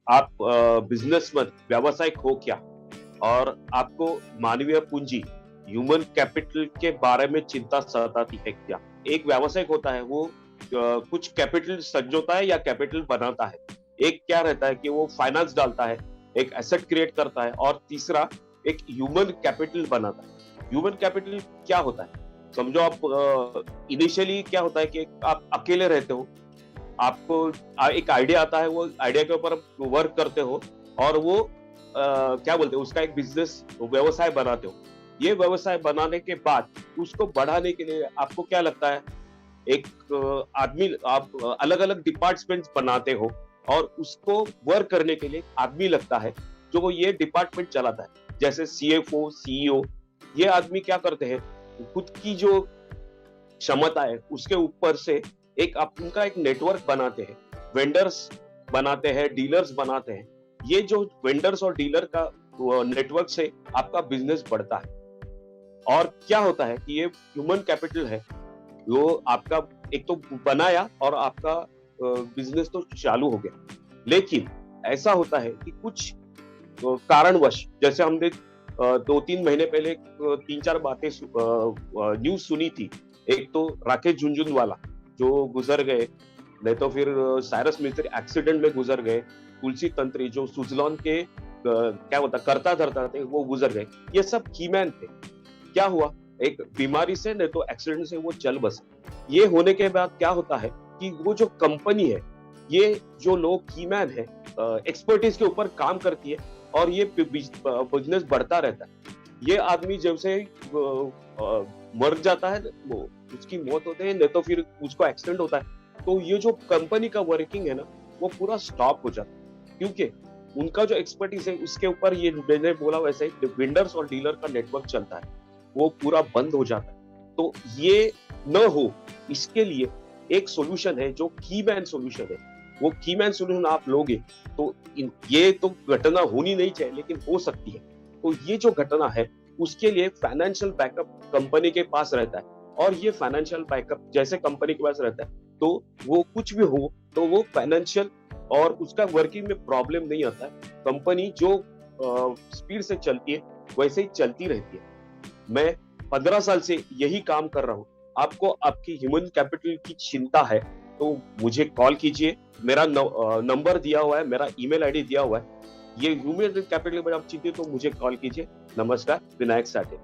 आप बिजनेसमैन व्यावसायिक हो क्या? और आपको मानवीय पूंजी ह्यूमन कैपिटल के बारे में चिंता सताती है क्या? एक व्यावसायिक होता है वो कुछ कैपिटल संजोता है या कैपिटल बनाता है। एक क्या रहता है कि वो फाइनेंस डालता है, एक एसेट क्रिएट करता है और तीसरा एक ह्यूमन कैपिटल बनाता है। ह्यूमन कैपिटल क्या होता है? समझो आप इनिशियली क्या होता है कि आप अकेले रहते हो, आपको एक आइडिया आता है, वो आइडिया के ऊपर वर्क करते हो और वो क्या बोलते हैं उसका एक बिजनेस व्यवसाय बनाते हो। ये व्यवसाय बनाने के बाद उसको बढ़ाने के लिए आपको क्या लगता है, एक आदमी आप अलग-अलग डिपार्टमेंट्स बनाते हो और उसको वर्क करने के लिए आदमी लगता है, जो वो ये डिपार्टमेंट चलाता है। जैसे सीएफओ, सीईओ, ये आदमी क्या करते हैं, खुद की जो क्षमता है उसके ऊपर से एक उनका एक नेटवर्क बनाते हैं, वेंडर्स बनाते हैं, डीलर्स बनाते हैं। ये जो वेंडर्स और डीलर का नेटवर्क से आपका बिजनेस बढ़ता है। और क्या होता है कि ये ह्यूमन कैपिटल है, वो आपका एक तो बनाया और आपका बिजनेस तो चालू हो गया। लेकिन ऐसा होता है कि कुछ कारणवश, जैसे हमने 2-3 महीने पहले 3-4 बातें न्यूज़ सुनी थी। एक तो राकेश झुनझुनवाला जो गुज़र गए, नहीं तो फिर साइरस मिस्त्री एक्सीडेंट में गुज़र गए, तुलसी तंत्री जो सुज़लॉन के क्या बोलता कर्ता-धर्ता थे, वो गुज़र गए। ये सब कीमैन थे। क्या हुआ? एक बीमारी से नहीं तो एक्सीडेंट से वो चल बसे। ये होने के बाद क्या होता है कि वो जो कंपनी है, ये जो लोग कीमैन है, एक्सपर्टीज के ऊपर काम करती है और ये बिजनेस बढ़ता रहता है। ये आदमी जब से मर जाता है, वो उसकी मौत होती है, नहीं तो फिर उसको एक्सीडेंट होता है, तो ये जो कंपनी का वर्किंग है ना, वो पूरा स्टॉप हो जाता है। क्योंकि उनका जो एक्सपर्टीज है उसके ऊपर, ये मैंने बोला वैसे ही, वेंडर्स और डीलर का नेटवर्क चलता है, वो पूरा बंद हो जाता है। तो ये न हो, इसके लिए एक सॉल्यूशन है जो कीमैन सॉल्यूशन है। वो कीमैन सॉल्यूशन आप लोगे तो ये तो घटना होनी नहीं चाहिए लेकिन हो सकती है। तो ये जो घटना है उसके लिए फाइनेंशियल बैकअप कंपनी के पास रहता है, और ये फाइनेंशियल बैकअप जैसे कंपनी के पास रहता है तो वो कुछ भी हो तो वो फाइनेंशियल और उसका वर्किंग में प्रॉब्लम नहीं आता है। कंपनी जो स्पीड से चलती है वैसे ही चलती रहती है। मैं 15 साल से यही काम कर रहा हूँ। आपको आपकी ह्यूमन कैपिटल की चिंता है तो मुझे कॉल कीजिए। मेरा नंबर दिया हुआ है, मेरा ईमेल आईडी दिया हुआ है। ये ह्यूमन कैपिटल में आप चिंतित हो तो मुझे कॉल कीजिए। नमस्कार, विनायक साठे।